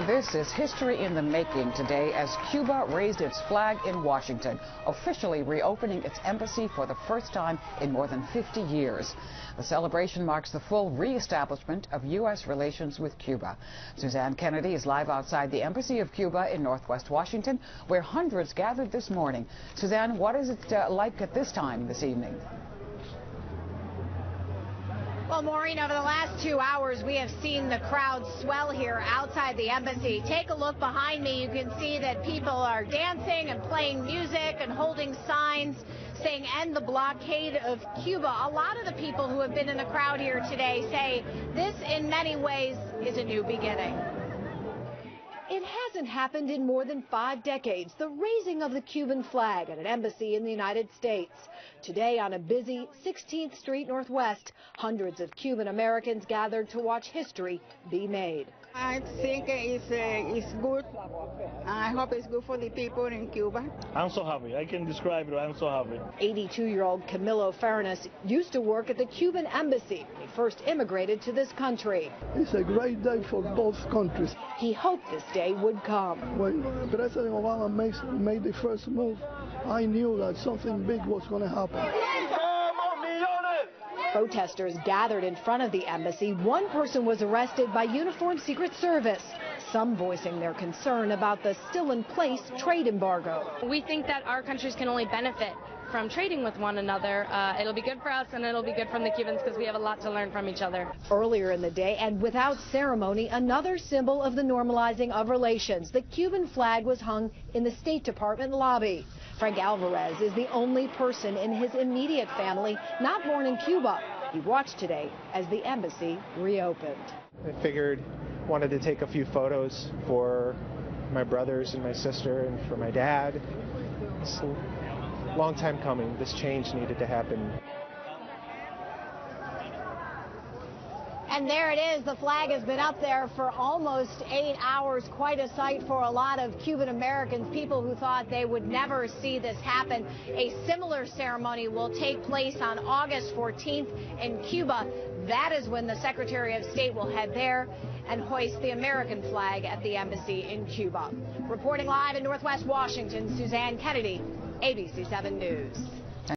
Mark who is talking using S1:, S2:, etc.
S1: This is history in the making today as Cuba raised its flag in Washington, officially reopening its embassy for the first time in more than 50 years. The celebration marks the full re-establishment of U.S. relations with Cuba. Suzanne Kennedy is live outside the Embassy of Cuba in Northwest Washington, where hundreds gathered this morning. Suzanne, what is it like at this time this evening?
S2: Well, Maureen, over the last 2 hours, we have seen the crowd swell here outside the embassy. Take a look behind me. You can see that people are dancing and playing music and holding signs saying "End the blockade of Cuba." A lot of the people who have been in the crowd here today say this, in many ways, is a new beginning.
S3: It hasn't happened in more than 5 decades, the raising of the Cuban flag at an embassy in the United States. Today on a busy 16th Street Northwest, hundreds of Cuban Americans gathered to watch history be made.
S4: I think it's good. I hope it's good for the people in Cuba.
S5: I'm so happy. I can describe it. I'm so happy.
S3: 82-year-old Camilo Farinas used to work at the Cuban embassy when he first immigrated to this country.
S6: It's a great day for both countries.
S3: He hoped this day would come.
S6: When President Obama made the first move, I knew that something big was going to happen.
S3: Protesters gathered in front of the embassy. One person was arrested by uniformed Secret Service. Some voicing their concern about the still-in-place trade embargo.
S7: We think that our countries can only benefit from trading with one another. It'll be good for us and it'll be good from the Cubans because we have a lot to learn from each other.
S3: Earlier in the day, and without ceremony, another symbol of the normalizing of relations. The Cuban flag was hung in the State Department lobby. Frank Alvarez is the only person in his immediate family not born in Cuba. He watched today as the embassy reopened.
S8: I figured, wanted to take a few photos for my brothers and my sister and for my dad. It's a long time coming. This change needed to happen.
S2: And there it is. The flag has been up there for almost 8 hours. Quite a sight for a lot of Cuban Americans, people who thought they would never see this happen. A similar ceremony will take place on August 14th in Cuba. That is when the Secretary of State will head there and hoist the American flag at the embassy in Cuba. Reporting live in Northwest Washington, Suzanne Kennedy, ABC 7 News.